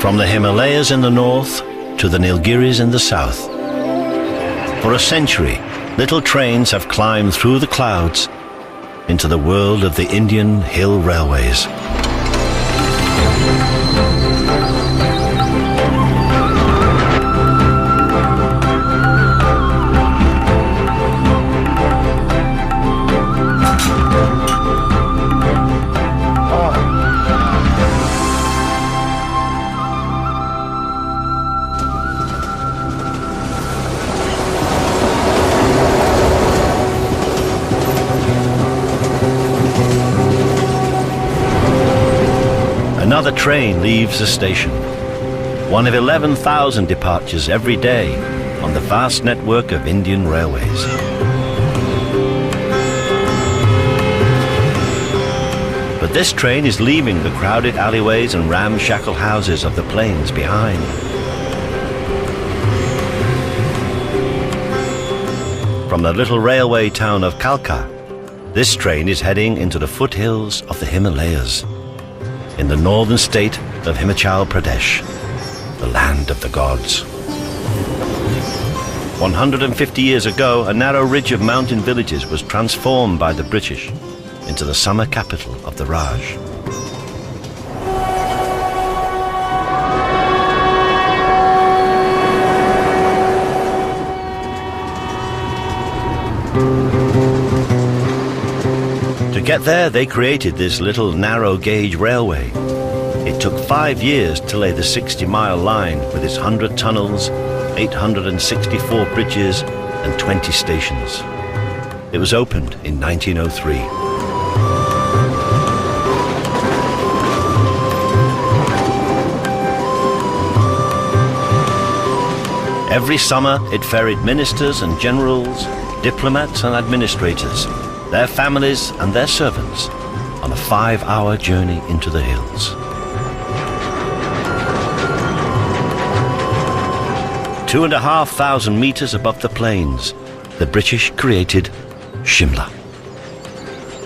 From the Himalayas in the north to the Nilgiris in the south. For a century, little trains have climbed through the clouds into the world of the Indian hill railways. Another train leaves the station, one of 11,000 departures every day on the vast network of Indian railways. But this train is leaving the crowded alleyways and ramshackle houses of the plains behind. From the little railway town of Kalka, this train is heading into the foothills of the Himalayas, in the northern state of Himachal Pradesh, the land of the gods. 150 years ago, a narrow ridge of mountain villages was transformed by the British into the summer capital of the Raj. To get there, they created this little narrow-gauge railway. It took 5 years to lay the 60-mile line with its 100 tunnels, 864 bridges, and 20 stations. It was opened in 1903. Every summer, it ferried ministers and generals, diplomats and administrators, their families and their servants, on a 5-hour journey into the hills. 2,500 meters above the plains, the British created Shimla.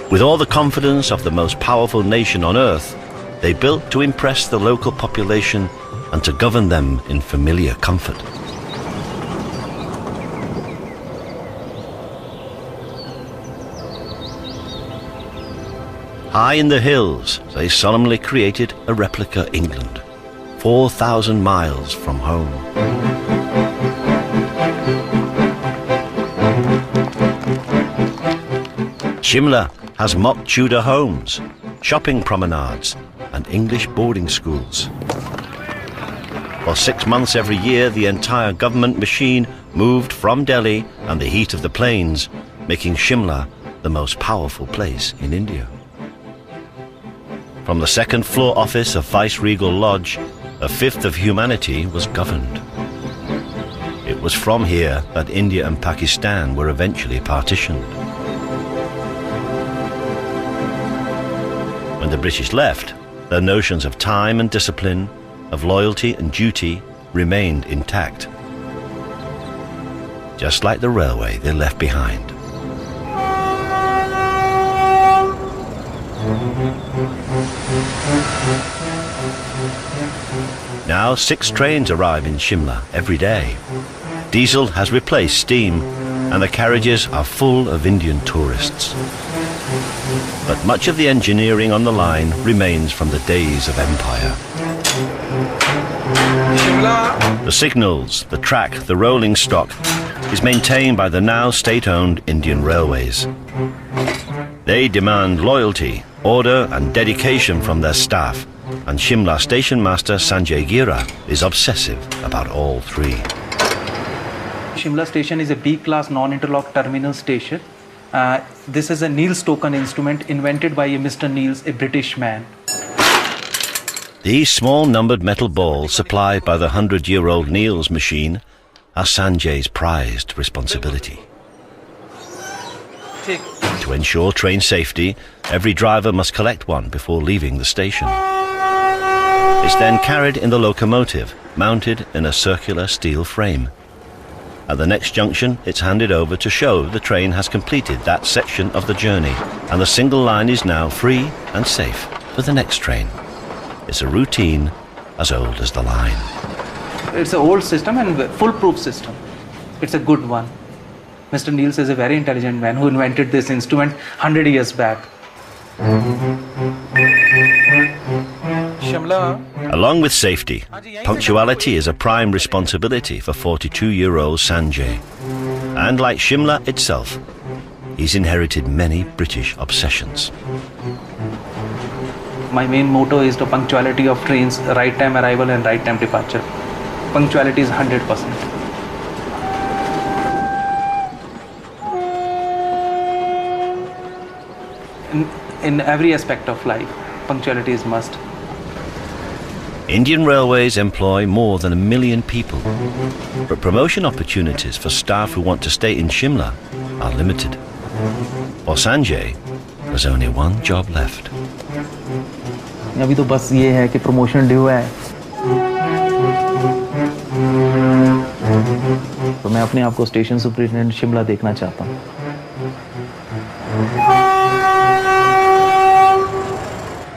With all the confidence of the most powerful nation on earth, they built to impress the local population and to govern them in familiar comfort. High in the hills, they solemnly created a replica England, 4,000 miles from home. Shimla has mock Tudor homes, shopping promenades, and English boarding schools. For 6 months every year, the entire government machine moved from Delhi and the heat of the plains, making Shimla the most powerful place in India. From the second-floor office of Viceregal Lodge, a fifth of humanity was governed. It was from here that India and Pakistan were eventually partitioned. When the British left, their notions of time and discipline, of loyalty and duty, remained intact, just like the railway they left behind. Now 6 trains arrive in Shimla every day. Diesel has replaced steam, and the carriages are full of Indian tourists. But much of the engineering on the line remains from the days of empire. The signals, the track, the rolling stock is maintained by the now state-owned Indian Railways. They demand loyalty, order and dedication from their staff, and Shimla station master Sanjay Gira is obsessive about all 3. Shimla station is a B-class non-interlock terminal station. This is a Niels token instrument invented by a Mr. Niels, a British man. These small numbered metal balls supplied by the 100-year-old Niels machine are Sanjay's prized responsibility. To ensure train safety, every driver must collect one before leaving the station. It's then carried in the locomotive, mounted in a circular steel frame. At the next junction, it's handed over to show the train has completed that section of the journey, and the single line is now free and safe for the next train. It's a routine as old as the line. It's an old system and foolproof system. It's a good one. Mr. Niels is a very intelligent man who invented this instrument 100 years back. Shimla. Along with safety, punctuality is a prime responsibility for 42-year-old Sanjay. And like Shimla itself, he's inherited many British obsessions. My main motto is the punctuality of trains, right time arrival and right time departure. Punctuality is 100%. In every aspect of life, punctuality is must. Indian Railways employ more than 1 million people, but promotion opportunities for staff who want to stay in Shimla are limited. For Sanjay, there's only one job left. अभी तो बस ये है कि promotion due है, तो मैं अपने आप को स्टेशन सुपरिटेंडेंट शिमला देखना चाहता हूँ.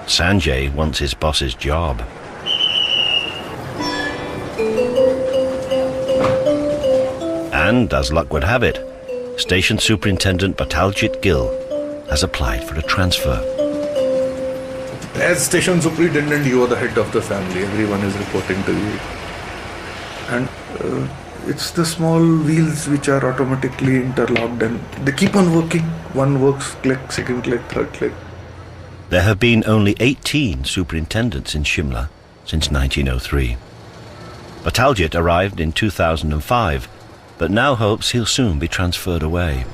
Sanjay wants his boss's job. And, as luck would have it, Station Superintendent Bataljit Gill has applied for a transfer. As Station Superintendent, you are the head of the family. Everyone is reporting to you. And it's the small wheels which are automatically interlocked and they keep on working. One works, click, second click, third click. There have been only 18 superintendents in Shimla since 1903. Bataljit arrived in 2005, but now hopes he'll soon be transferred away.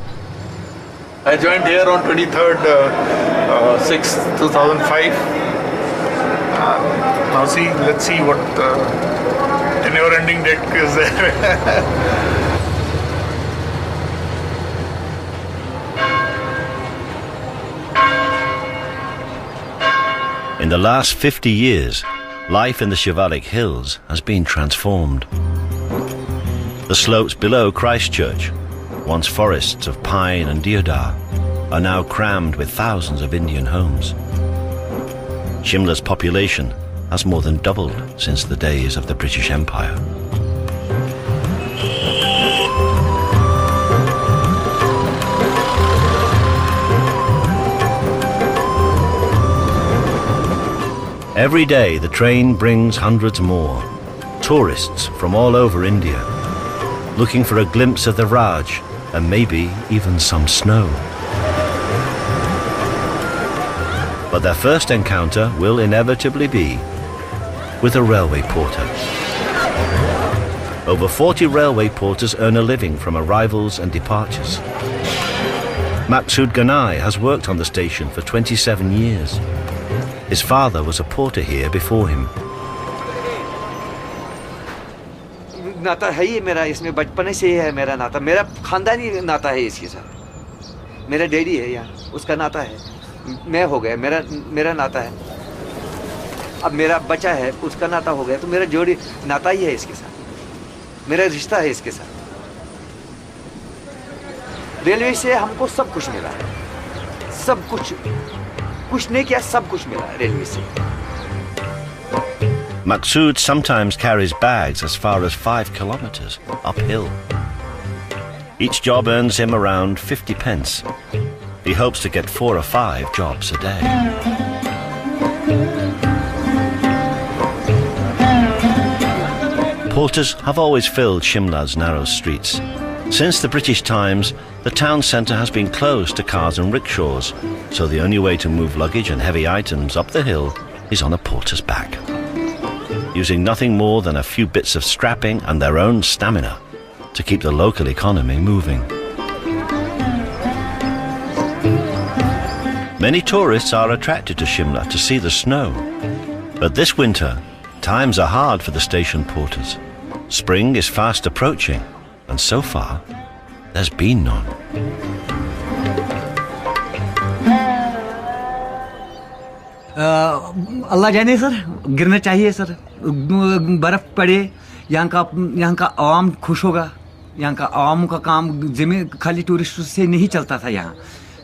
I joined here on 23rd 6th 2005. Now let's see what tenure-ending date is there. In the last 50 years, life in the Shivalik Hills has been transformed. The slopes below Christchurch, once forests of pine and deodar, are now crammed with thousands of Indian homes. Shimla's population has more than doubled since the days of the British Empire. Every day the train brings hundreds more, tourists from all over India, looking for a glimpse of the Raj and maybe even some snow. But their first encounter will inevitably be with a railway porter. Over 40 railway porters earn a living from arrivals and departures. Maksud Ganai has worked on the station for 27 years. His father was a porter here before him. नाता है ही मेरा, इसमें बचपन से ही है मेरा नाता, मेरा खानदानी नाता है इसके साथ. मेरा डैडी है यहाँ, उसका नाता है. मैं हो गया, मेरा नाता है. अब मेरा बच्चा है, उसका नाता हो गया, तो मेरा जोड़ी नाता ही है इसके साथ. मेरा रिश्ता है इसके साथ. रेलवे से हमको सब कुछ मिला है, सब कुछ. कुछ नहीं किया, सब कुछ मिला रेलवे से. Maksud sometimes carries bags as far as 5 kilometers uphill. Each job earns him around 50 pence. He hopes to get 4 or 5 jobs a day. Porters have always filled Shimla's narrow streets. Since the British times, the town centre has been closed to cars and rickshaws, so the only way to move luggage and heavy items up the hill is on a porter's back. Using nothing more than a few bits of strapping and their own stamina to keep the local economy moving. Many tourists are attracted to Shimla to see the snow, but this winter, times are hard for the station porters. Spring is fast approaching, and so far, there's been none. अल्लाह जाने sir, गिरना चाहिए sir. बर्फ पड़े, यहाँ का आवाम खुश होगा. यहाँ का आवाम का काम जमीन खाली टूरिस्ट से नहीं चलता था यहाँ,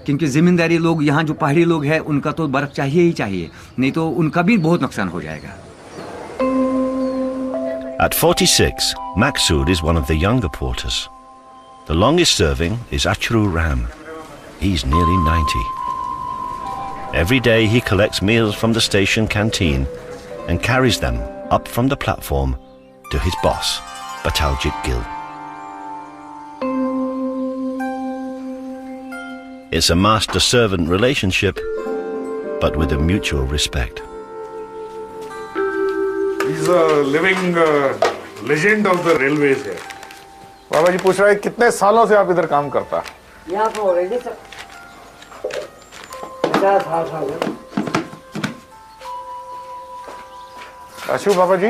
क्योंकि ज़मींदारी लोग यहाँ जो पहाड़ी लोग हैं उनका तो बर्फ चाहिए ही चाहिए, नहीं तो उनका भी बहुत नुकसान हो जाएगा. At 46, Maksud is one of the younger porters. The longest serving is Achru Ram. He's nearly 90. Every day he collects meals from the station canteen and carries them up from the platform to his boss, Bataljit Gill. It's a master-servant relationship, but with a mutual respect. He's a living legend of the railways here. बाबा जी पूछ रहा है कितने सालों से आप इधर काम करता है? यहाँ तो ऑलरेडी 50 साल हो गए। आशु बाबा जी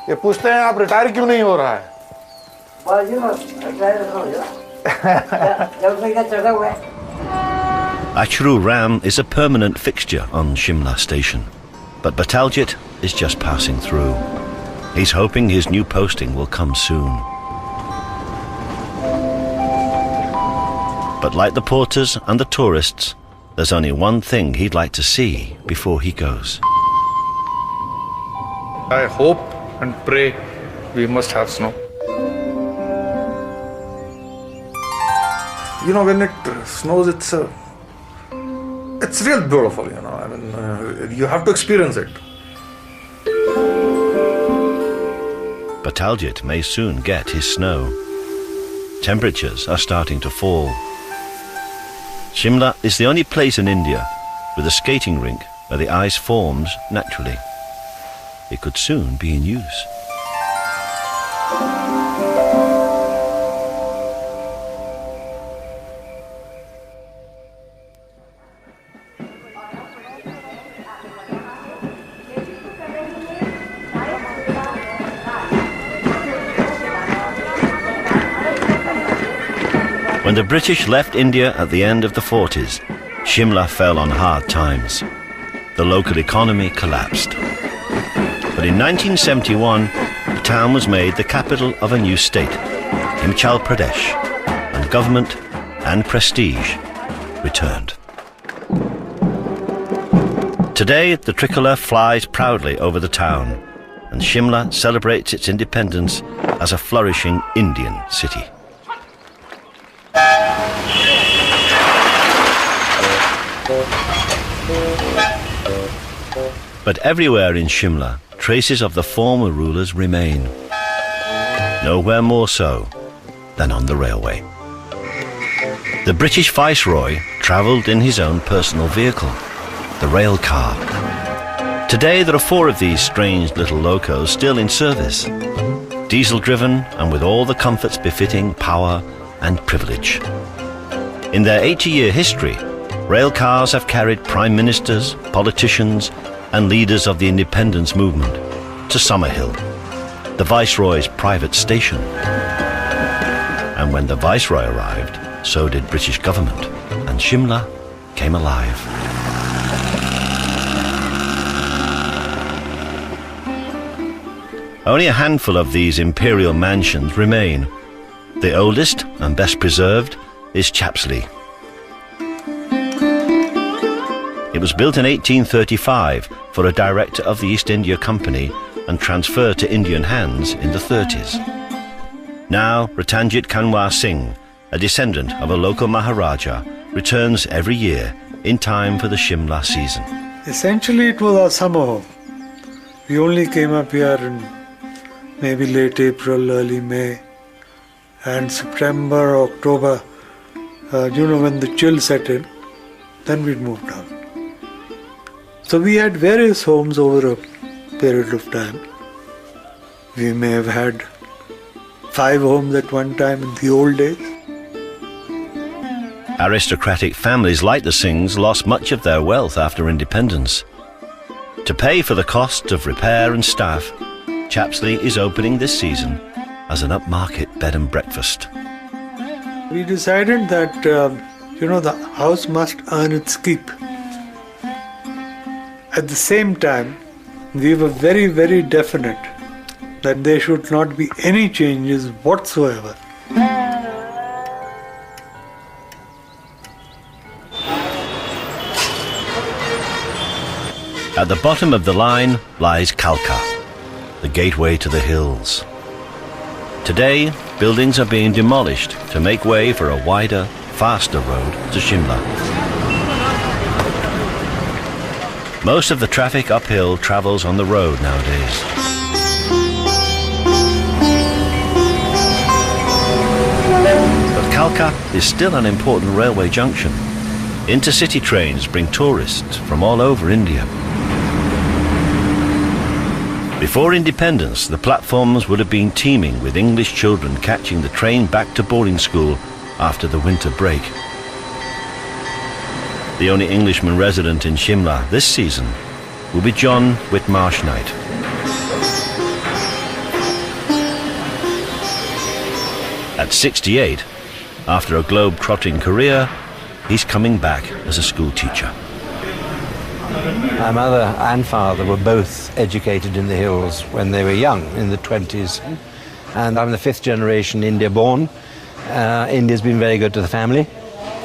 ये पूछते हैं आप रिटायर क्यों नहीं हो रहा है? बाजी रिटायर हो गया। जब से क्या चढ़ा हुआ है। Achru Ram is a permanent fixture on Shimla station, but Bataljit is just passing through. He's hoping his new posting will come soon. But like the porters and the tourists, there's only one thing he'd like to see before he goes. I hope and pray we must have snow. You know, when it snows, it's real beautiful, you know. I mean, you have to experience it. Bataljit may soon get his snow. Temperatures are starting to fall. Shimla is the only place in India with a skating rink where the ice forms naturally. It could soon be in use. When the British left India at the end of the 40s, Shimla fell on hard times. The local economy collapsed. But in 1971, the town was made the capital of a new state, Himachal Pradesh, and government and prestige returned. Today, the tricolour flies proudly over the town, and Shimla celebrates its independence as a flourishing Indian city. But everywhere in Shimla, traces of the former rulers remain. Nowhere more so than on the railway. The British Viceroy travelled in his own personal vehicle, the rail car. Today there are 4 of these strange little locos still in service, diesel-driven and with all the comforts befitting power and privilege. In their 80-year history, rail cars have carried prime ministers, politicians and leaders of the independence movement to Summerhill, the Viceroy's private station. And when the Viceroy arrived, so did British government, and Shimla came alive. Only a handful of these imperial mansions remain. The oldest and best preserved is Chapsley. It was built in 1835 for a director of the East India Company and transferred to Indian hands in the 30s. Now, Ratanjit Kanwar Singh, a descendant of a local Maharaja, returns every year in time for the Shimla season. Essentially, it was our summer home. We only came up here in maybe late April, early May, and September, October, when the chill set in, then we'd moved down. So we had various homes over a period of time. We may have had 5 homes at one time in the old days. Aristocratic families like the Singhs lost much of their wealth after independence. To pay for the cost of repair and staff, Chapsley is opening this season as an upmarket bed and breakfast. We decided that, the house must earn its keep. At the same time, we were very, very definite that there should not be any changes whatsoever. At the bottom of the line lies Kalka, the gateway to the hills. Today, buildings are being demolished to make way for a wider, faster road to Shimla. Most of the traffic uphill travels on the road nowadays. But Kalka is still an important railway junction. Intercity trains bring tourists from all over India. Before independence, the platforms would have been teeming with English children catching the train back to boarding school after the winter break. The only Englishman resident in Shimla this season will be John Whitmarsh Knight. At 68, after a globe-trotting career, he's coming back as a school teacher. My mother and father were both educated in the hills when they were young, in the 20s. And I'm the 5th generation India-born. India's been very good to the family,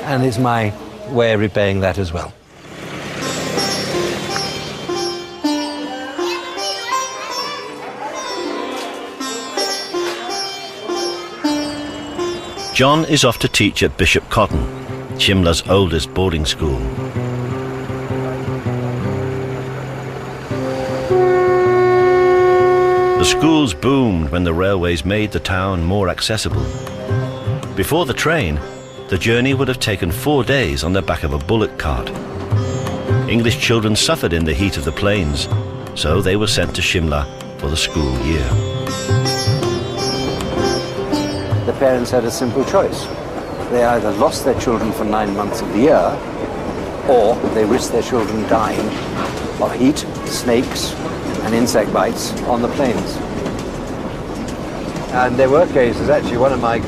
and it's my way of repaying that as well. John is off to teach at Bishop Cotton, Shimla's oldest boarding school. The schools boomed when the railways made the town more accessible. Before the train, the journey would have taken 4 days on the back of a bullock cart. English children suffered in the heat of the plains, so they were sent to Shimla for the school year. The parents had a simple choice. They either lost their children for 9 months of the year, or they risked their children dying of heat, snakes, and insect bites on the plains. And there were cases, actually, one of my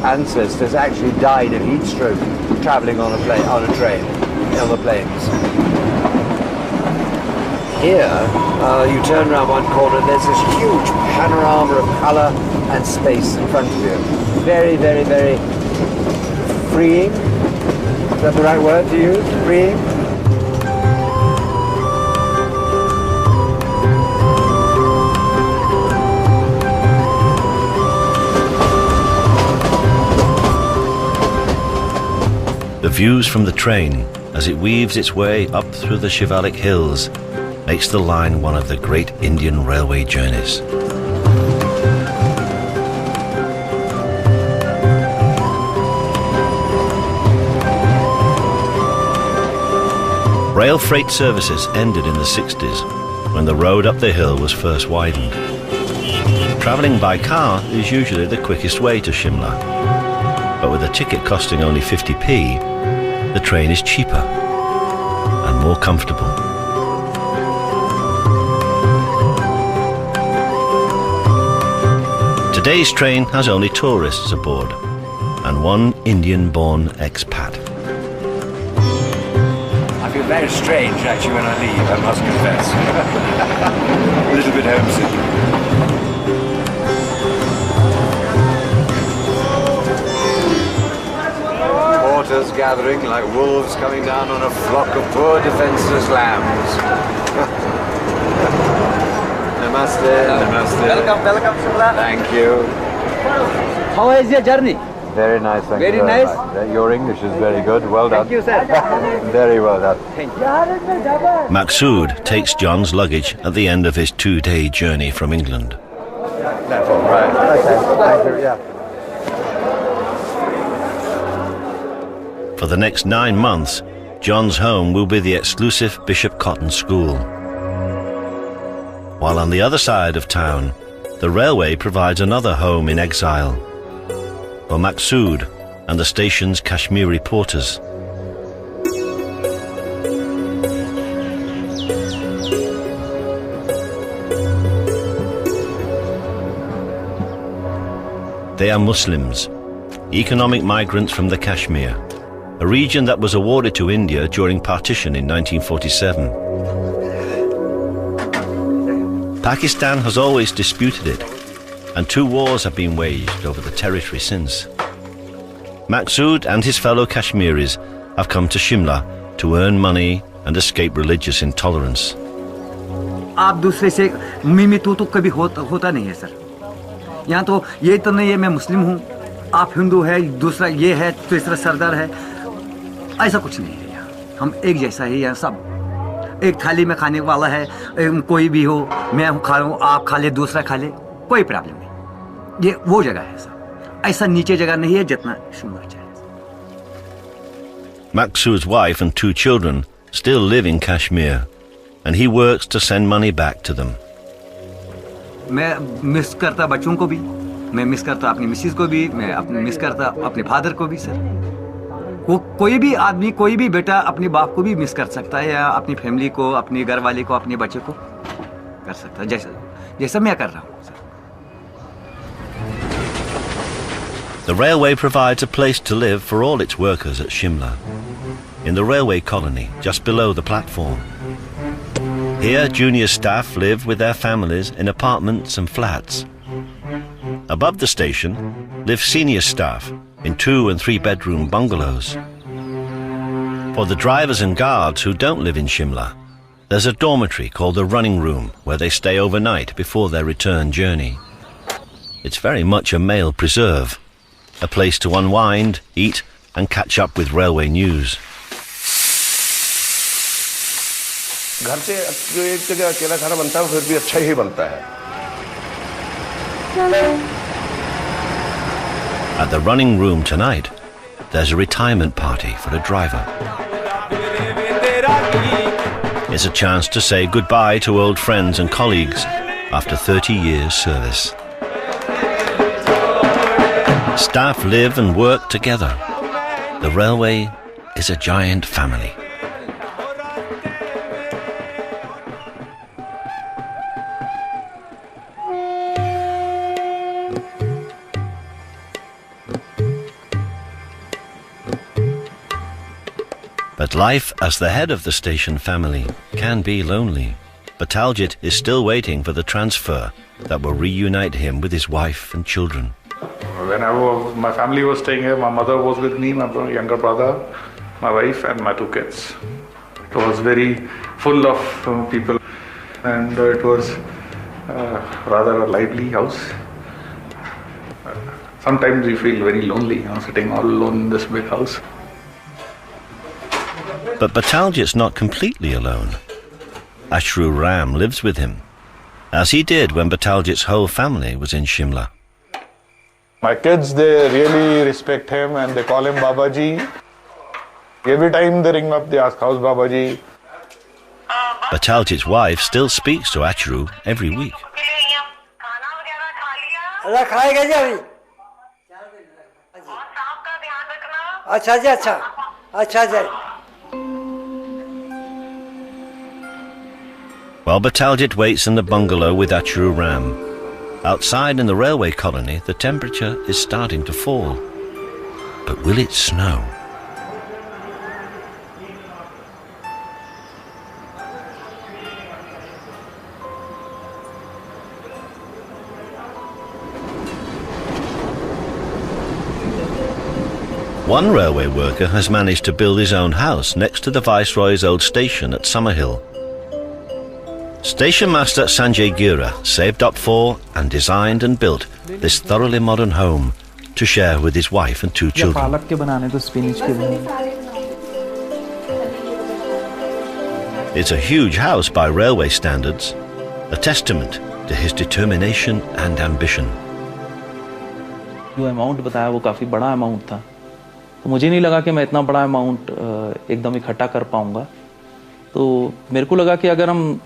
ancestors actually died of heat stroke traveling on a train on the plains. Here, you turn around one corner, there's this huge panorama of color and space in front of you. Very, very, very freeing. Is that the right word to use? Freeing? The views from the train, as it weaves its way up through the Shivalik hills, makes the line one of the great Indian railway journeys. Rail freight services ended in the 60s, when the road up the hill was first widened. Travelling by car is usually the quickest way to Shimla, but with a ticket costing only 50p, the train is cheaper and more comfortable. Today's train has only tourists aboard and one Indian-born expat. I feel very strange actually when I leave, I must confess. A little bit homesick. Porters gathering like wolves coming down on a flock of poor defenseless lambs. Namaste, namaste. Welcome, Shimla. Thank you. How is your journey? Very nice, thank Very you very nice. much. Your English is very good, well done. Thank you, sir. Very well done. Thank you. Maksud takes John's luggage at the end of his 2-day journey from England. Right, okay, thank you, yeah. For the next 9 months, John's home will be the exclusive Bishop Cotton School. While on the other side of town, the railway provides another home in exile for Maksud and the station's Kashmiri porters. They are Muslims, economic migrants from the Kashmir, a region that was awarded to India during partition in 1947. Pakistan has always disputed it, and 2 wars have been waged over the territory since. Maksud and his fellow Kashmiris have come to Shimla to earn money and escape religious intolerance. आप दूसरे से मिमी तू कभी होता नहीं है sir. यहाँ तो ये तो नहीं है मैं मुस्लिम हूँ, आप हिंदू है, दूसरा ये है, तीसरा सरदार है, ऐसा कुछ नहीं है यहाँ। हम एक जैसा है यहाँ, सब एक थाली में खाने वाला है। कोई भी हो, मैं खा रहा हूँ, आप खा ले, दूसरा खा ले, कोई प्रॉब्लम नहीं। ये वो जगह है सर, ऐसा नीचे जगह नहीं है जितना शिमला चाहिए। Maksu's wife and 2 children still live in Kashmir, and he works to send money back to them. मैं मिस करता बच्चों को भी, मैं मिस करता अपनी मिसेस को भी, मैं मिस करता अपने फादर को भी सर। कोई भी आदमी, कोई भी बेटा अपने बाप को भी मिस कर सकता है, या अपनी फैमिली को, अपने घर वाले को, अपने बच्चे को कर सकता है, जैसा मैं कर रहा हूँ sir. The railway provides a place to live for all its workers at Shimla, in the railway colony just below the platform. Here, junior staff live with their families in apartments and flats. Above the station live senior staff in 2- and 3-bedroom bungalows. For the drivers and guards who don't live in Shimla, there's a dormitory called the running room where they stay overnight before their return journey. It's very much a male preserve, a place to unwind, eat and catch up with railway news. घर से जो एक जगह अकेला खाना बनता है फिर भी अच्छा ही बनता है। At the running room tonight, there's a retirement party for a driver. It's a chance to say goodbye to old friends and colleagues after 30 years service. Staff live and work together. The railway is a giant family. But life as the head of the station family can be lonely. Bataljit is still waiting for the transfer that will reunite him with his wife and children. When my family was staying here, my mother was with me, my younger brother, my wife and my 2 kids. It was very full of people, and it was rather a lively house. Sometimes we feel very lonely, sitting all alone in this big house. But Bataljit's not completely alone. Ashru Ram lives with him, as he did when Bataljit's whole family was in Shimla. My kids, they really respect him and they call him Babaji. Every time they ring up, they ask, how's Babaji? Bataljit's wife still speaks to Ashru every week. While Bataljit waits in the bungalow with Ashru Ram, outside in the railway colony, the temperature is starting to fall. But will it snow? One railway worker has managed to build his own house next to the Viceroy's old station at Summerhill. Station Master Sanjay Gira saved up for and designed and built this thoroughly modern home to share with his wife and 2 children. पालक के बनाने तो spinach के बनाने। It's a huge house by railway standards, a testament to his determination and ambition. जो amount बताया वो काफ़ी बड़ा अमाउंट था, तो मुझे नहीं लगा कि मैं इतना बड़ा अमाउंट एकदम इकट्ठा कर पाऊंगा। तो मेरे को लगा कि अगर हम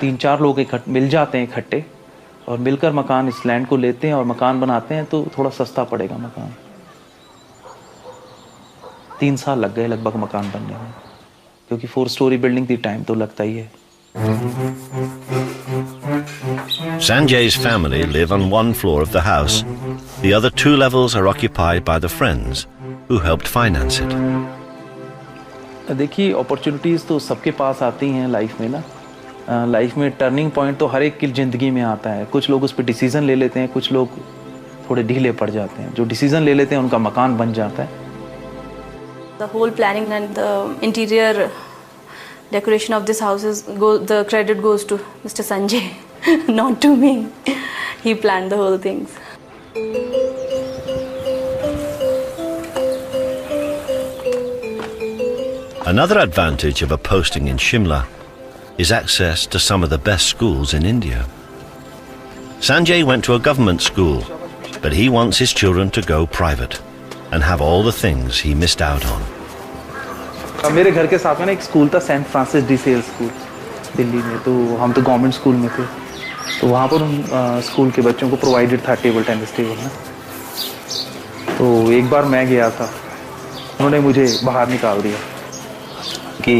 3-4 लोग मिल जाते हैं इकट्ठे और मिलकर मकान इस लैंड को लेते हैं और मकान बनाते हैं तो थोड़ा सस्ता पड़ेगा मकान। 3 साल लग गए लगभग मकान बनने में, क्योंकि 4 स्टोरी बिल्डिंग थी, टाइम तो लगता ही है। Sanjay's family live on 1 floor of the house. The other 2 levels are occupied by the friends who helped finance it. देखिए, अपॉर्चुनिटीज़ तो सबके पास आती हैं लाइफ में ना। लाइफ में टर्निंग पॉइंट तो हर एक की ज़िंदगी में आता है। कुछ लोग उस पर डिसीज़न ले लेते हैं, कुछ लोग थोड़े ढीले पड़ जाते हैं। जो डिसीज़न ले लेते हैं उनका मकान बन जाता है। The whole planning and the interior decoration of this house the credit goes to Mr. Sanjay, not to me. He planned the whole things. Another advantage of a posting in Shimla is access to some of the best schools in India. Sanjay went to a government school, but he wants his children to go private and have all the things he missed out on. मेरे घर के साथ में ना एक school था, Saint Francis de Sales school Delhi में। तो हम तो गवर्नमेंट स्कूल में थे, तो वहाँ पर उन स्कूल के बच्चों को प्रोवाइडेड था टेबल टेनिस टेबल ना। तो एक बार मैं गया था, उन्होंने मुझे बाहर निकाल दिया कि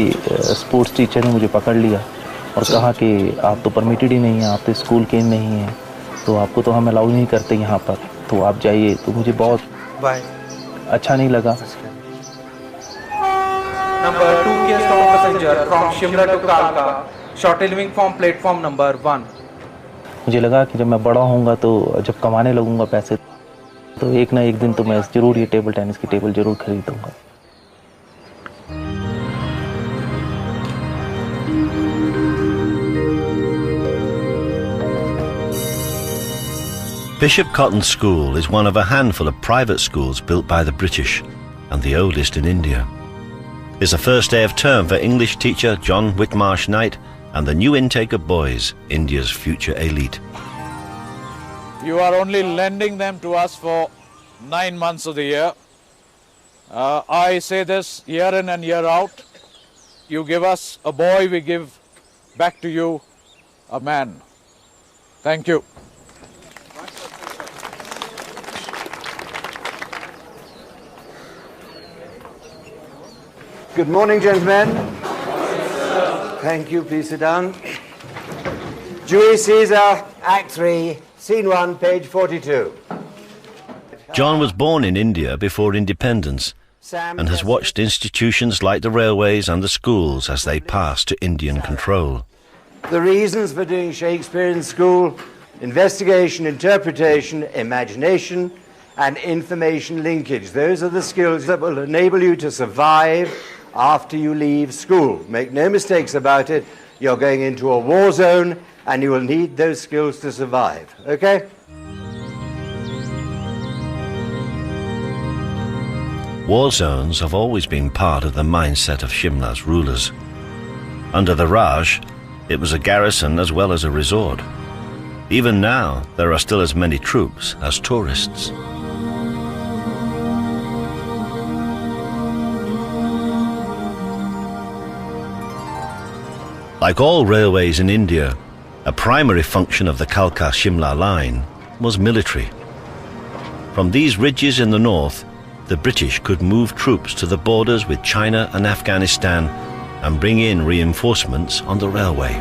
स्पोर्ट्स टीचर ने मुझे पकड़ लिया और कहा कि आप तो परमिटेड ही नहीं हैं, आप तो स्कूल के नहीं हैं, तो आपको तो हम अलाउ नहीं करते यहाँ पर, तो आप जाइए। तो मुझे बहुत अच्छा नहीं लगा। Number 2 Kia Storm passenger from Shimla to Kalka, short leaving from platform number 1. मुझे लगा कि जब मैं बड़ा होऊंगा तो जब कमाने लगूंगा पैसे, तो एक ना एक दिन तो मैं जरूर ये टेबल टेनिस की टेबल जरूर खरीदूंगा। Bishop Cotton School is one of a handful of private schools built by the British and the oldest in India. It's the first day of term for English teacher John Whitmarsh Knight and the new intake of boys, India's future elite. You are only lending them to us for 9 months of the year. I say this year in and year out. You give us a boy, we give back to you a man. Thank you. Good morning, gentlemen. Thank you. Please sit down. Julius Caesar, Act 3, Scene 1, page 42. John was born in India before independence and has watched institutions like the railways and the schools as they passed to Indian control. The reasons for doing Shakespeare in school: investigation, interpretation, imagination, and information linkage. Those are the skills that will enable you to survive after you leave school. Make no mistakes about it. You're going into a war zone and you will need those skills to survive. Okay? War zones have always been part of the mindset of Shimla's rulers. Under the Raj, it was a garrison as well as a resort. Even now, there are still as many troops as tourists. Like all railways in India, a primary function of the Kalka-Shimla line was military. From these ridges in the north, the British could move troops to the borders with China and Afghanistan and bring in reinforcements on the railway.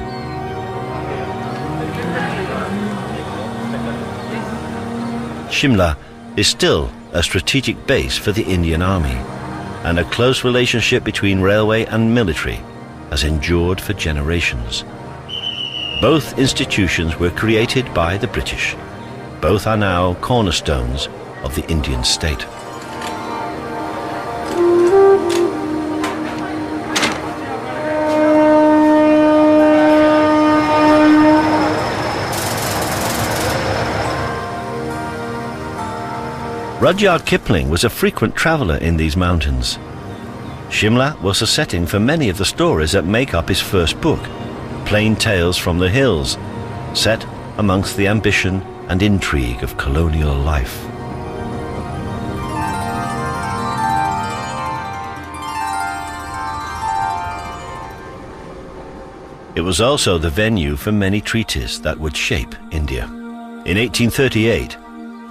Shimla is still a strategic base for the Indian Army, and a close relationship between railway and military has endured for generations. Both institutions were created by the British. Both are now cornerstones of the Indian state. Rudyard Kipling was a frequent traveller in these mountains. Shimla was a setting for many of the stories that make up his first book, Plain Tales from the Hills, set amongst the ambition and intrigue of colonial life. It was also the venue for many treaties that would shape India. In 1838,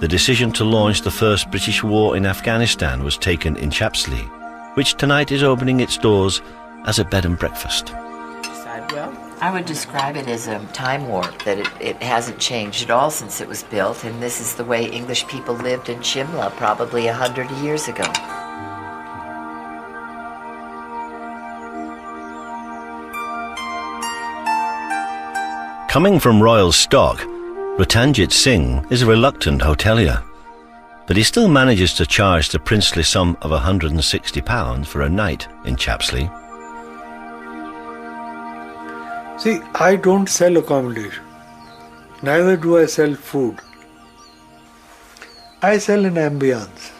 the decision to launch the first British war in Afghanistan was taken in Chapsley, which tonight is opening its doors as a bed and breakfast. I would describe it as a time warp, that it hasn't changed at all since it was built, and this is the way English people lived in Shimla probably 100 years ago. Coming from royal stock, Ratanjit Singh is a reluctant hotelier, but he still manages to charge the princely sum of £160 for a night in Chapsley. See, I don't sell accommodation. Neither do I sell food. I sell an ambience.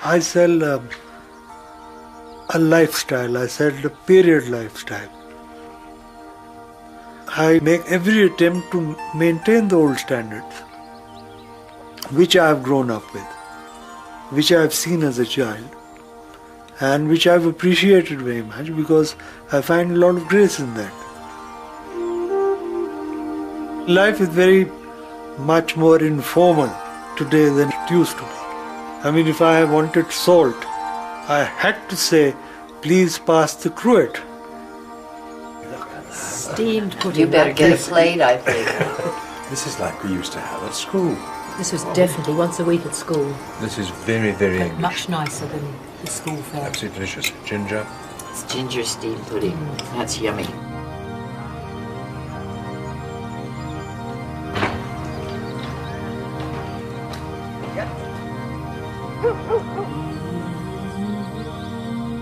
I sell a lifestyle. I sell the period lifestyle. I make every attempt to maintain the old standards, which I have grown up with, which I have seen as a child, and which I have appreciated very much because I find a lot of grace in that. Life is very much more informal today than it used to be. I mean, if I wanted salt, I had to say, please pass the cruet. Steamed pudding. You better get a plate, I think. This is like we used to have at school. This was definitely once a week at school. This is very, very But English. much nicer than the school fare. Absolutely delicious. Ginger. It's ginger steamed pudding. That's yummy.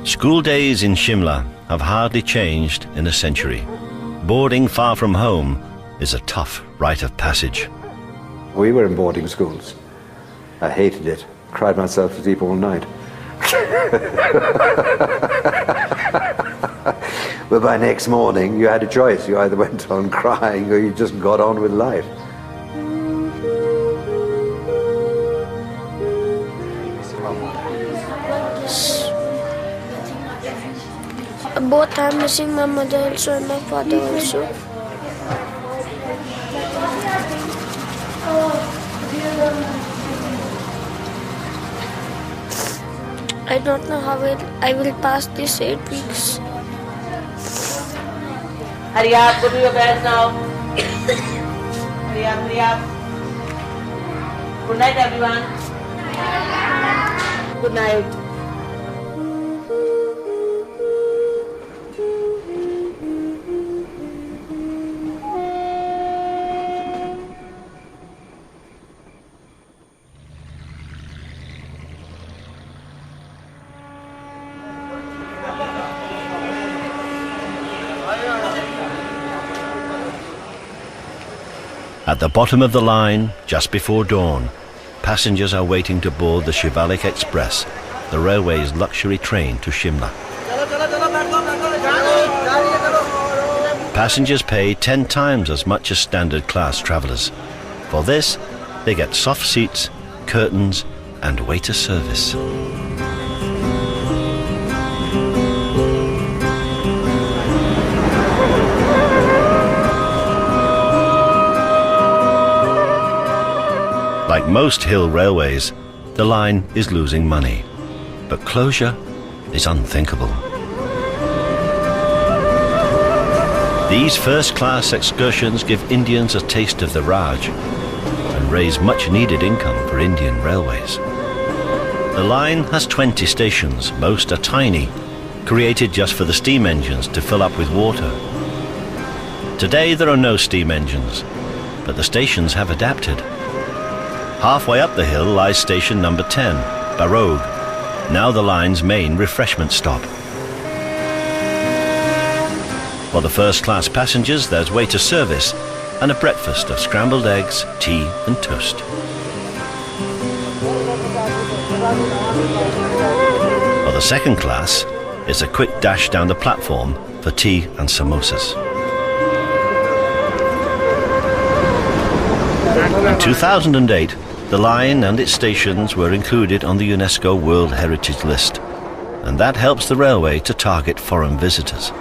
School days in Shimla have hardly changed in a century. Boarding far from home is a tough rite of passage. We were in boarding schools. I hated it. Cried myself to sleep all night. But by next morning, you had a choice. You either went on crying or you just got on with life. Both I'm missing my mother also and my father also. I don't know how I will pass these 8 weeks. Hurry up, go to your bed now. Hurry up, hurry up. Good night, everyone. Good night. At the bottom of the line, just before dawn, passengers are waiting to board the Shivalik Express, the railway's luxury train to Shimla. Passengers pay 10 times as much as standard class travellers. For this, they get soft seats, curtains, and waiter service. Like most hill railways, the line is losing money, but closure is unthinkable. These first-class excursions give Indians a taste of the Raj and raise much-needed income for Indian railways. The line has 20 stations, most are tiny, created just for the steam engines to fill up with water. Today there are no steam engines, but the stations have adapted. Halfway up the hill lies station number 10, Barog, now the line's main refreshment stop. For the first-class passengers, there's waiter service and a breakfast of scrambled eggs, tea and toast. For the second class, it's a quick dash down the platform for tea and samosas. In 2008, the line and its stations were included on the UNESCO World Heritage List, and that helps the railway to target foreign visitors.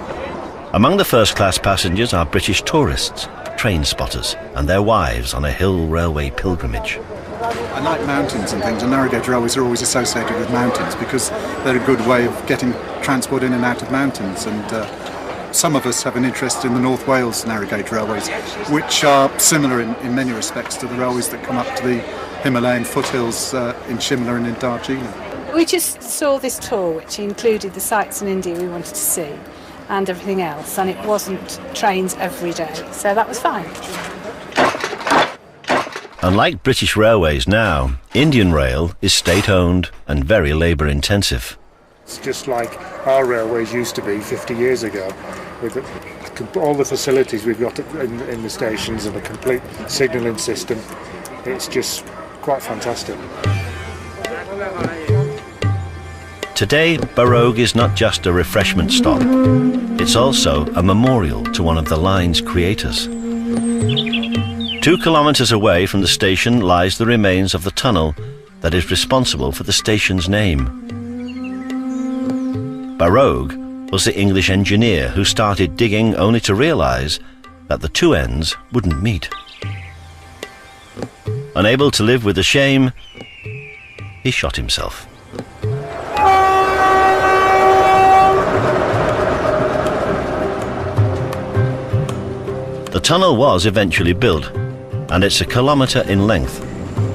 Among the first-class passengers are British tourists, train spotters, and their wives on a hill railway pilgrimage. I like mountains and things, and narrow-gauge railways are always associated with mountains because they're a good way of getting transport in and out of mountains. And some of us have an interest in the North Wales narrow-gauge railways, which are similar in many respects to the railways that come up to the Himalayan foothills in Shimla and in Darjeeling. We just saw this tour, which included the sites in India we wanted to see and everything else, and it wasn't trains every day, so that was fine. Unlike British Railways now, Indian Rail is state-owned and very labour-intensive. It's just like our railways used to be 50 years ago, with all the facilities we've got in the stations and the complete signalling system. It's just quite fantastic. Today, Barogue is not just a refreshment stop. It's also a memorial to one of the line's creators. 2 kilometres away from the station lies the remains of the tunnel that is responsible for the station's name. Barogue was the English engineer who started digging only to realise that the two ends wouldn't meet. Unable to live with the shame, he shot himself. The tunnel was eventually built, and it's a kilometre in length,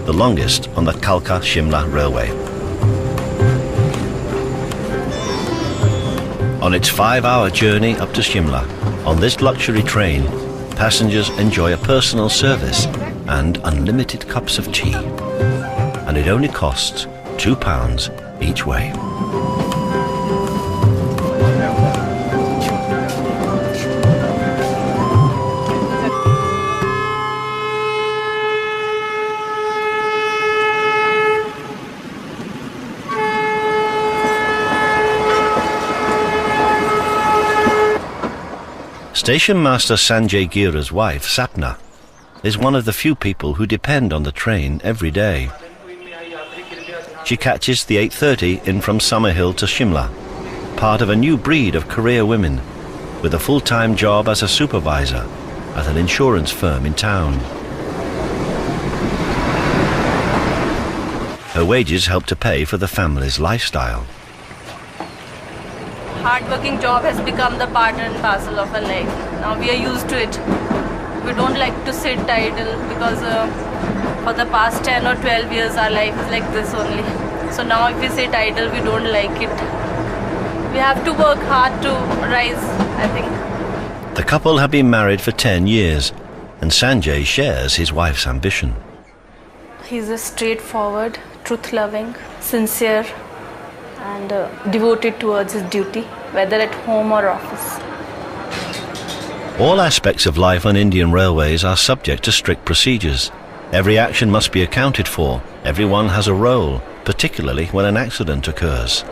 the longest on the Kalka-Shimla railway. On its 5-hour journey up to Shimla, on this luxury train, passengers enjoy a personal service and unlimited cups of tea. And it only costs £2 each way. Station Master Sanjay Gira's wife, Sapna, is one of the few people who depend on the train every day. She catches the 8:30 in from Summerhill to Shimla, part of a new breed of career women, with a full-time job as a supervisor at an insurance firm in town. Her wages help to pay for the family's lifestyle. Hard-working job has become the part and parcel of our life. Now we are used to it. We don't like to sit idle because for the past 10 or 12 years our life is like this only. So now if we sit idle, we don't like it. We have to work hard to rise, I think. The couple have been married for 10 years, and Sanjay shares his wife's ambition. He's a straightforward, truth-loving, sincere, and devoted towards his duty, whether at home or office. All aspects of life on Indian railways are subject to strict procedures. Every action must be accounted for. Everyone has a role, particularly when an accident occurs.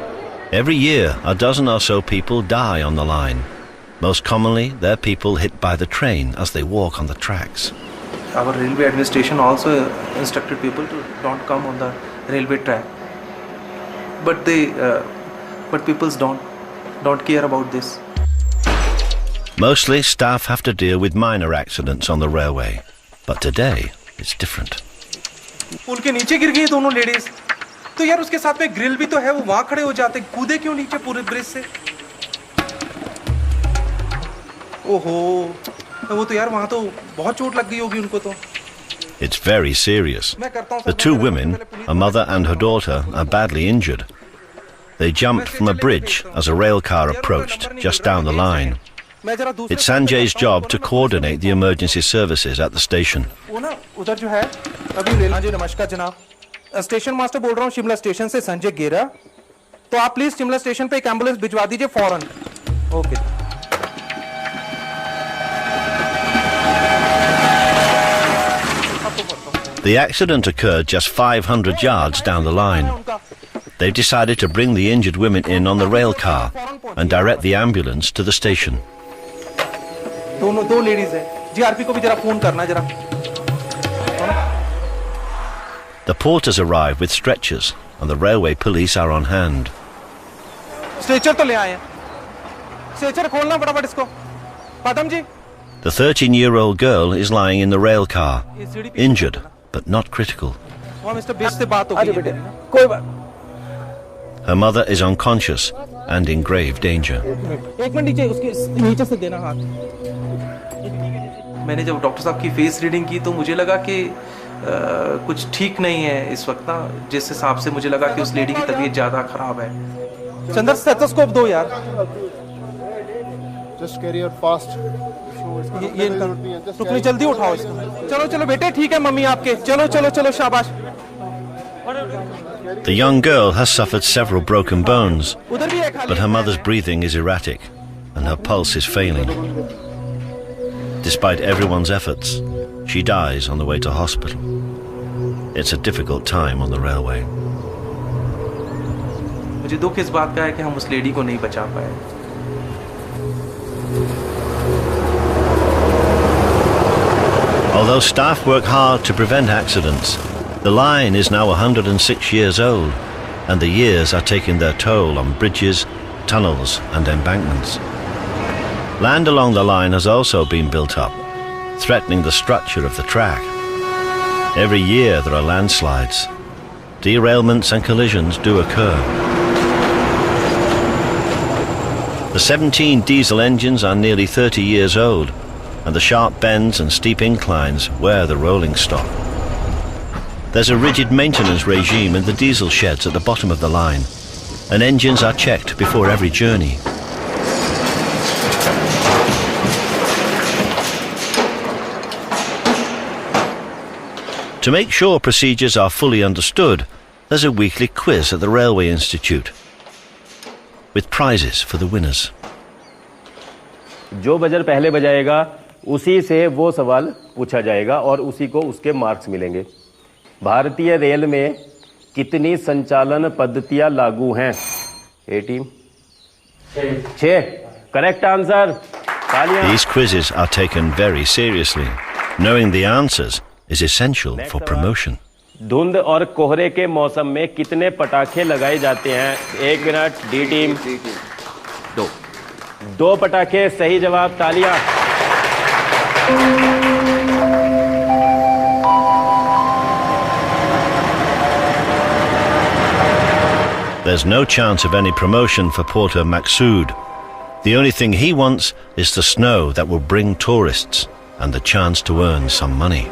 Every year, a dozen or so people die on the line. Most commonly, they're people hit by the train as they walk on the tracks. Our railway administration also instructed people to don't come on the railway track. But people don't care about this. Mostly, staff have to deal with minor accidents on the railway. But today, it's different. पुल के नीचे गिर गई दोनों ladies तो यार उसके साथ में ग्रिल भी तो है वो वहां खड़े हो जाते कूदे क्यों नीचे पूरे ब्रिज से ओहो वो तो यार वहां तो बहुत चोट लग गई होगी उनको तो It's very serious. The two women, a mother and her daughter, are badly injured. They jumped from a bridge as a rail car approached just down the line. It's Sanjay's job to coordinate the emergency services at the station. उधर जो है अभी rail जी नमस्कार जनाब station master बोल रहा हूँ Shimla station से संजय गेरा तो आप प्लीज शिमला स्टेशन पे एक एम्बुलेंस भिजवा दीजिए फौरन okay The accident occurred just 500 yards down the line. They've decided to bring the injured women in on the rail car and direct the ambulance to the station. दो ladies हैं GRP को भी जरा phone करना जरा The porters arrive with stretchers and the railway police are on hand. Stretcher तो ले आए हैं स्ट्रेचर खोलना फटाफट इसको पदम जी The 13-year-old girl is lying in the rail car, injured but not critical. वहाँ मिस्टर बेस से बात हो गई है कोई बात Her mother is unconscious and in grave danger. एक मिनट उसके नीचे से देना हाथ मैंने जब डॉक्टर साहब की फेस रीडिंग की तो मुझे लगा कि कुछ ठीक नहीं है इस वक्त ना जिस हिसाब से मुझे लगा कि उस लेडी की तबीयत ज्यादा खराब है चंद्र स्टेथोस्कोप दो यार Just carry her fast. ये टुकड़ी जल्दी उठाओ इसको चलो चलो बेटे ठीक है मम्मी आपके चलो चलो चलो शाबाश The young girl has suffered several broken bones, but her mother's breathing is erratic and her pulse is failing. Despite everyone's efforts, she dies on the way to hospital. It's a difficult time on the railway. मुझे दुख इस बात का है कि हम उस lady को नहीं बचा पाए. Although staff work hard to prevent accidents, the line is now 106 years old, and the years are taking their toll on bridges, tunnels and embankments. Land along the line has also been built up, threatening the structure of the track. Every year there are landslides. Derailments and collisions do occur. The 17 diesel engines are nearly 30 years old, and the sharp bends and steep inclines wear the rolling stock. There's a rigid maintenance regime in the diesel sheds at the bottom of the line, and engines are checked before every journey. To make sure procedures are fully understood, there's a weekly quiz at the Railway Institute, with prizes for the winners. जो buzzer पहले बजाएगा उसी से वो सवाल पूछा जाएगा और उसी को उसके मार्क्स मिलेंगे. भारतीय रेल में कितनी संचालन पद्धतियां लागू हैं? ए टीम 6. Correct answer. तालियां. These quizzes are taken very seriously. Knowing the answers is essential for promotion. धुंध और कोहरे के मौसम में कितने पटाखे लगाए जाते हैं? 1 मिनट. डी टीम 2 पटाखे. सही जवाब. तालियां. There's no chance of any promotion for Porter Maqsood. The only thing he wants is the snow that will bring tourists and the chance to earn some money.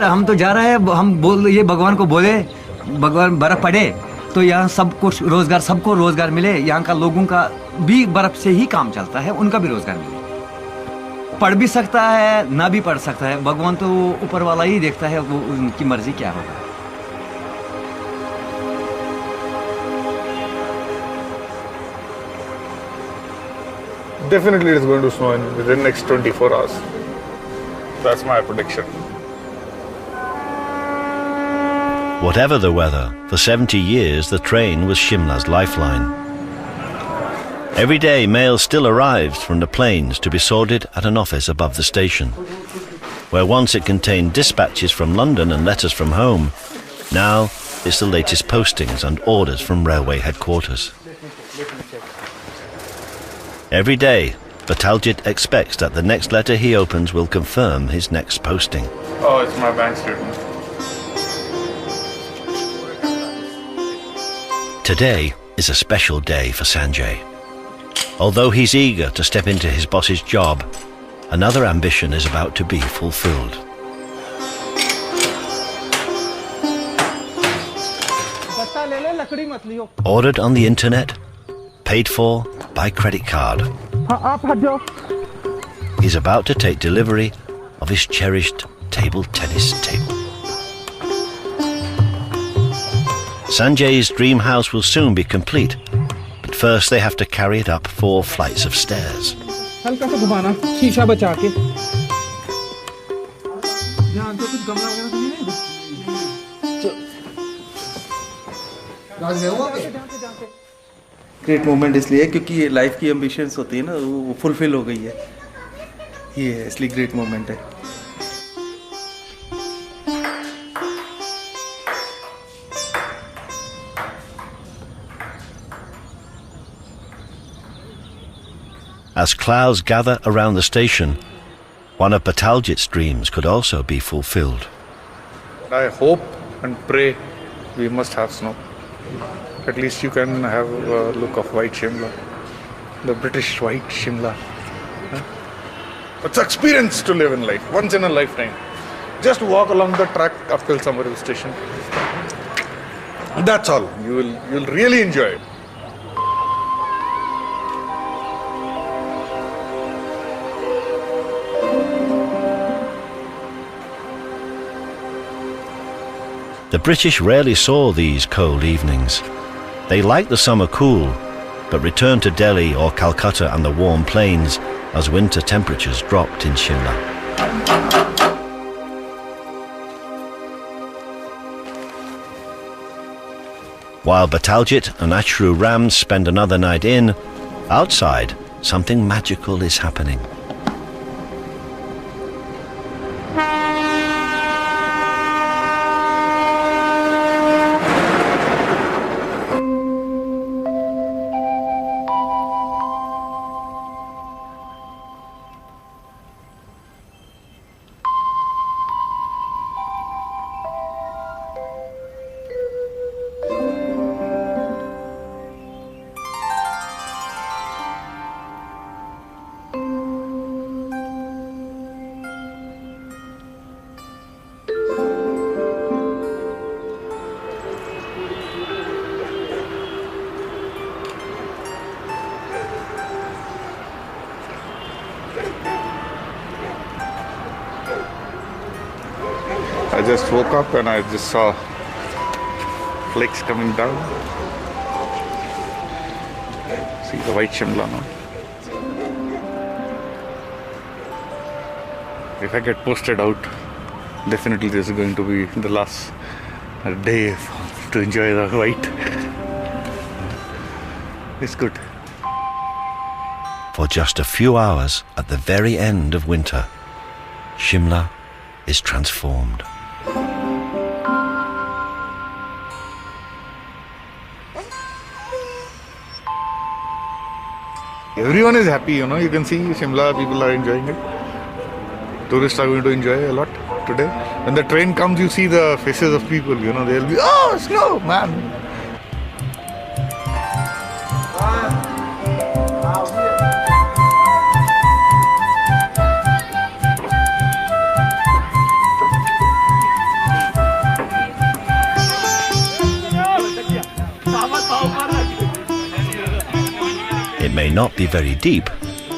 हम तो जा रहे हैं, हम बोल ये भगवान को बोले भगवान बर्फ पड़े तो यहाँ सब कुछ रोजगार, सबको रोजगार मिले. यहाँ का लोगों का भी बर्फ से ही काम चलता है, उनका भी रोजगार मिले. पढ़ भी सकता है, ना भी पढ़ सकता है. भगवान तो ऊपर वाला ही देखता है, वो उनकी मर्जी क्या होगा. Definitely it is going to snow within the next 24 hours. That's my prediction. Whatever the weather, for 70 years the train was Shimla's lifeline. Every day mail still arrives from the plains to be sorted at an office above the station, where once it contained dispatches from London and letters from home, now it's the latest postings and orders from railway headquarters. Every day, Bataljit expects that the next letter he opens will confirm his next posting. Oh, it's my bank statement. Today is a special day for Sanjay. Although he's eager to step into his boss's job, another ambition is about to be fulfilled. Ordered on the internet, paid for by credit card. He's about to take delivery of his cherished table tennis table. Sanjay's dream house will soon be complete, but first they have to carry it up 4 flights of stairs. हल्का सा घुमाना, शीशा बचा के. ध्यान से कुछ गमला वगैरह तो नहीं है? ग्रेट मोमेंट इसलिए क्योंकि ये लाइफ की एम्बिशंस होती है ना, वो फुलफिल हो गई है. ये है इसलिए ग्रेट मोमेंट है. As clouds gather around the station, one of Bataljit's dreams could also be fulfilled. I hope and pray we must have snow. At least you can have a look of white Shimla, the British white Shimla. It's an experience to live in life, once in a lifetime. Just walk along the track up till Somerville station. That's all. You'll really enjoy it. The British rarely saw these cold evenings. They liked the summer cool, but return to Delhi or Calcutta and the warm plains as winter temperatures dropped in Shimla. While Bataljit and Ashru Ram spend another night in, outside something magical is happening. I just woke up and I just saw flakes coming down. See the white Shimla now. If I get posted out, definitely this is going to be the last day to enjoy the white. It's good. For just a few hours at the very end of winter, Shimla is transformed. Everyone is happy, you know. You can see Shimla, people are enjoying it. Tourists are going to enjoy a lot today. When the train comes, you see the faces of people, you know. They'll be, oh, snow, man. It may not be very deep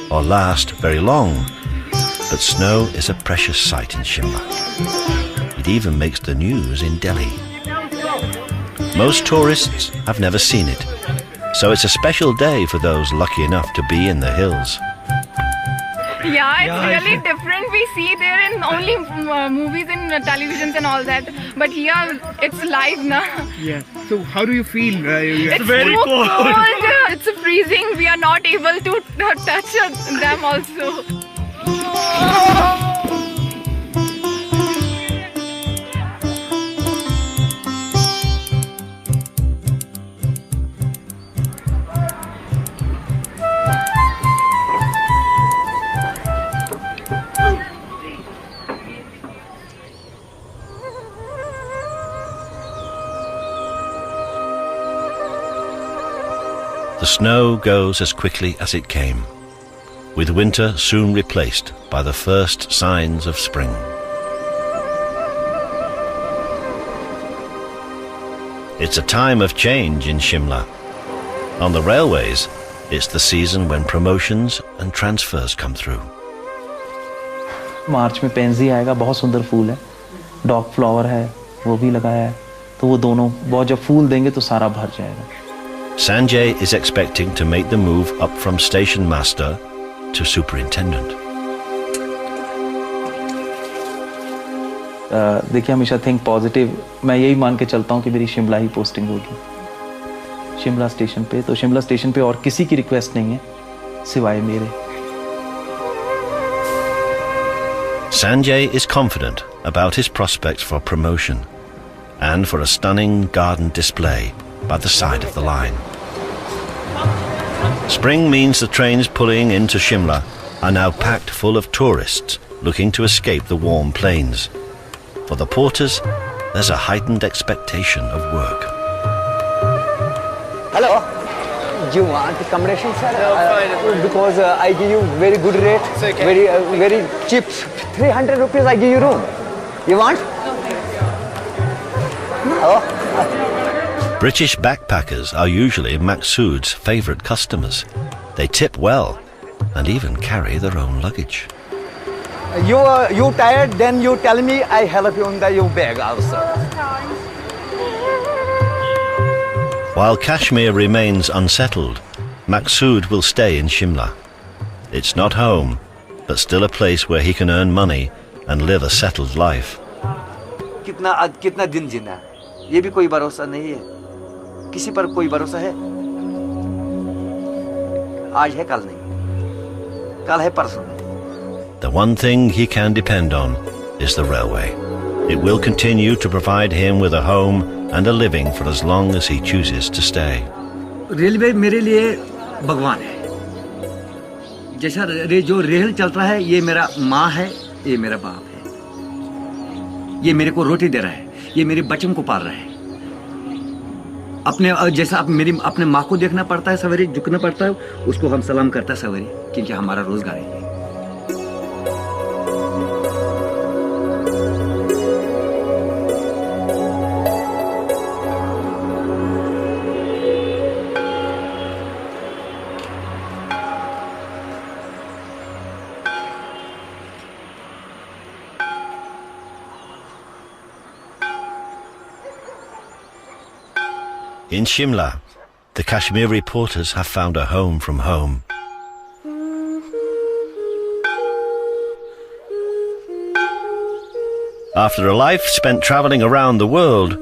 or last very long, but snow is a precious sight in Shimla. It even makes the news in Delhi. Most tourists have never seen it, so it's a special day for those lucky enough to be in the hills. Yeah, it's really different. We see there in only movies and televisions and all that, but here it's live now. Yeah. So how do you feel? It's very cold. It's freezing. We are not able to touch them also. The snow goes as quickly as it came, with winter soon replaced by the first signs of spring. It's a time of change in Shimla. On the railways, it's the season when promotions and transfers come through. मार्च में pansy आएगा, बहुत सुंदर फूल है, dog flower है, वो भी लगाया है, तो वो दोनों बहुत जब फूल देंगे तो सारा भर जाएगा. Sanjay is expecting to make the move up from station master to superintendent. देखिए हमेशा थिंक पॉजिटिव. मैं यही मान के चलता हूँ कि मेरी शिमला ही पोस्टिंग होगी, शिमला स्टेशन पे. तो शिमला स्टेशन पे और किसी की रिक्वेस्ट नहीं है सिवाय मेरे. Sanjay is confident about his prospects for promotion and for a stunning garden display by the side of the line. Spring means the trains pulling into Shimla are now packed full of tourists looking to escape the warm plains. For the porters, there's a heightened expectation of work. Hello. Do you want accommodation, sir? No, because I give you very good rate, okay. very cheap. 300 rupees I give you room. You want? No. British backpackers are usually Maqsood's favourite customers. They tip well and even carry their own luggage. You tired, then you tell me, I help you on your bag also. While Kashmir remains unsettled, Maqsood will stay in Shimla. It's not home, but still a place where he can earn money and live a settled life. कितना दिन जीना ये भी कोई भरोसा नहीं है किसी पर कोई भरोसा है आज है कल नहीं कल है परसों नहीं The one thing he can depend on is the railway. It will continue to provide him with a home and a living for as long as he chooses to stay. Railway मेरे लिए भगवान है जैसा जो rail चल रहा है ये मेरा माँ है ये मेरा बाप है ये मेरे को रोटी दे रहा है ये मेरे बच्चों को पाल रहा है अपने जैसा मेरी अपने माँ को देखना पड़ता है सवेरे झुकना पड़ता है उसको हम सलाम करता है सवेरे क्योंकि हमारा रोजगार है In Shimla, the Kashmiri porters have found a home from home. After a life spent travelling around the world,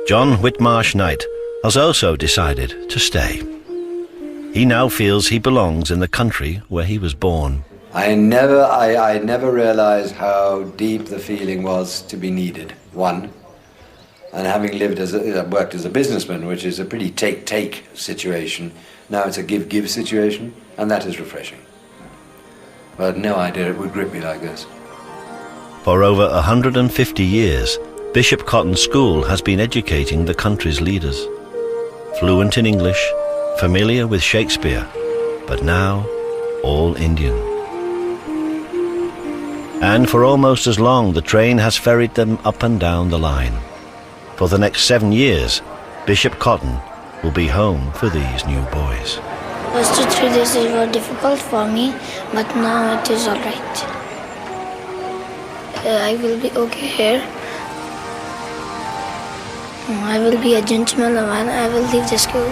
John Whitmarsh Knight has also decided to stay. He now feels he belongs in the country where he was born. I never realized how deep the feeling was to be needed, one. And having worked as a businessman, which is a pretty take-take situation, now it's a give-give situation, and that is refreshing. But I had no idea it would grip me like this. For over 150 years, Bishop Cotton School has been educating the country's leaders. Fluent in English, familiar with Shakespeare, but now all Indian. And for almost as long, the train has ferried them up and down the line. For the next 7 years, Bishop Cotton will be home for these new boys. First 3 days were difficult for me, but now it is alright. I will be okay here. I will be a gentleman when I will leave the school.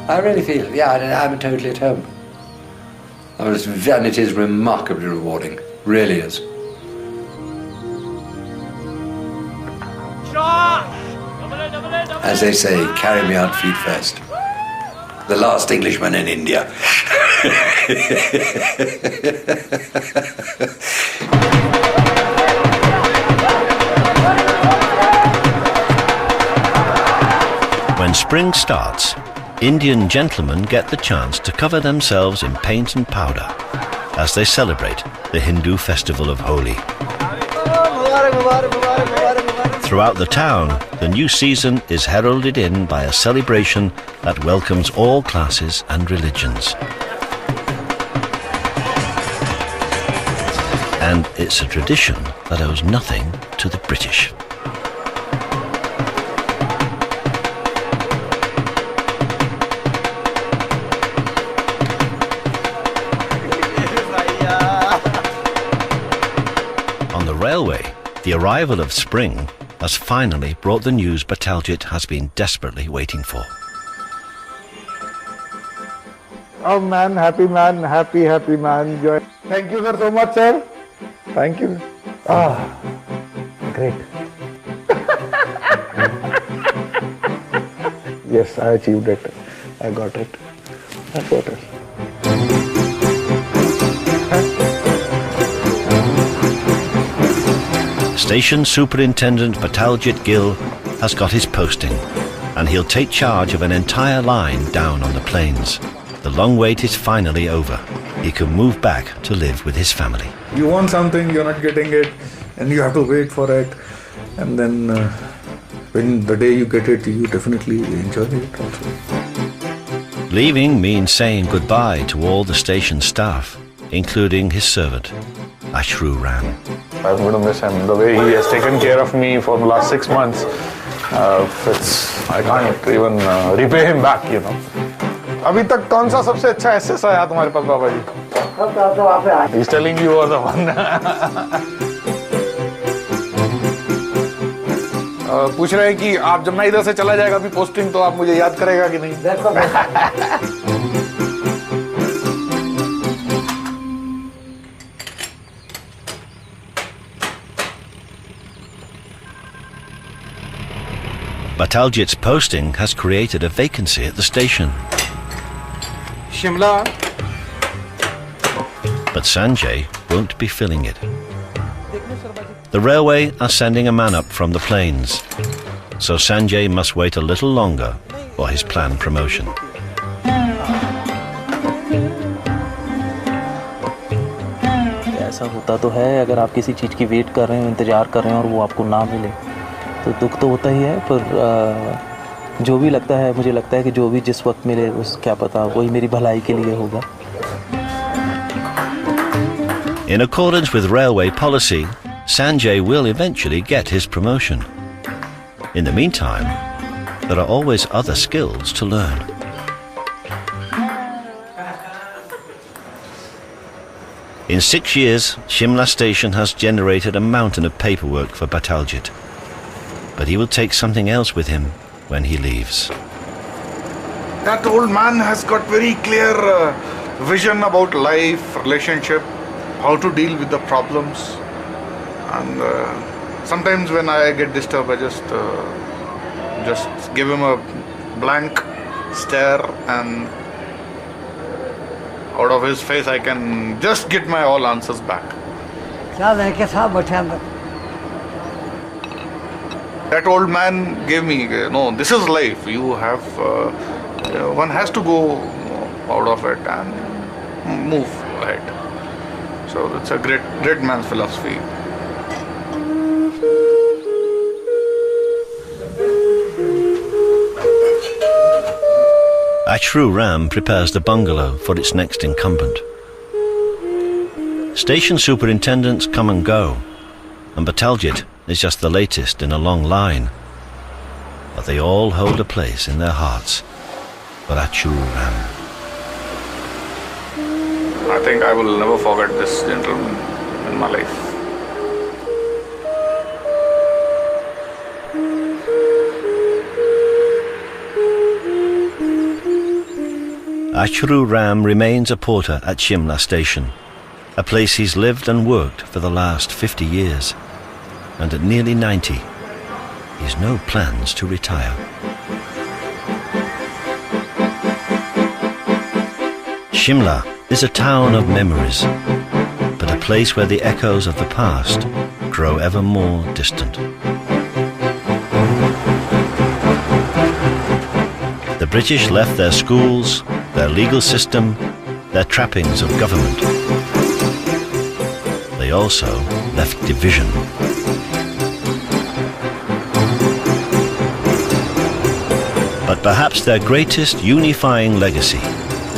I really feel, I'm totally at home. And it is remarkably rewarding, really is. As they say, carry me out feet first. The last Englishman in India. When spring starts, Indian gentlemen get the chance to cover themselves in paint and powder as they celebrate the Hindu festival of Holi. Throughout the town, the new season is heralded in by a celebration that welcomes all classes and religions. And it's a tradition that owes nothing to the British. Railway, the arrival of spring has finally brought the news Bataljit has been desperately waiting for. Oh man, happy man, joy. Thank you sir so much sir. Thank you. Great. Yes, I achieved it. I got it. Station Superintendent Bataljit Gill has got his posting, and he'll take charge of an entire line down on the plains. The long wait is finally over. He can move back to live with his family. You want something, you're not getting it, and you have to wait for it. And then when the day you get it, you definitely enjoy it also. Leaving means saying goodbye to all the station staff, including his servant, Ashru Ram. I'm going to miss him. The way he has taken care of me for the last 6 months, I can't even repay him back, you know. अभी तक कौन सा सबसे अच्छा assess आया तुम्हारे पास बाबा जी? He's telling you are the one. पूछ रहे हैं कि आप जब मैं इधर से चला जाएगा अभी पोस्टिंग तो आप मुझे याद करेगा कि नहीं? Bataljit's posting has created a vacancy at the station. Shimla. But Sanjay won't be filling it. The railway are sending a man up from the plains, so Sanjay must wait a little longer for his planned promotion. ऐसा होता तो है, अगर आप किसी चीज़ की wait कर रहे हो, इंतज़ार कर रहे हैं और वो आपको ना मिले तो दुख तो होता ही है, पर जो भी लगता है, मुझे लगता है कि जो भी जिस वक्त मिले उस क्या पता वही मेरी भलाई के लिए होगा. In accordance with railway policy, Sanjay will eventually get his promotion. In the meantime, there are always other skills to learn. In 6 years, Shimla station has generated a mountain of paperwork for Bataljit. But he will take something else with him when he leaves. That old man has got very clear vision about life, relationship, how to deal with the problems. And sometimes when I get disturbed, I just give him a blank stare, and out of his face I can just get my all answers back. That old man gave me, no, this is life. You have, one has to go out of it and move ahead. So it's a great man's philosophy. Ashru Ram prepares the bungalow for its next incumbent. Station superintendents come and go, and Bataljit is just the latest in a long line. But they all hold a place in their hearts for Ashru Ram. I think I will never forget this gentleman in my life. Ashru Ram remains a porter at Shimla station, a place he's lived and worked for the last 50 years. And at nearly 90, he's no plans to retire. Shimla is a town of memories, but a place where the echoes of the past grow ever more distant. The British left their schools, their legal system, their trappings of government. They also left division. But perhaps their greatest unifying legacy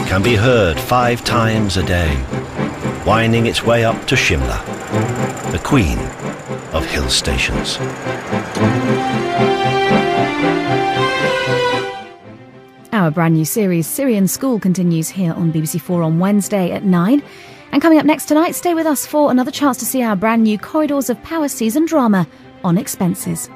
can be heard 5 times a day, winding its way up to Shimla, the queen of hill stations. Our brand new series, Syrian School, continues here on BBC4 on Wednesday at 9. And coming up next tonight, stay with us for another chance to see our brand new Corridors of Power season drama on Expenses.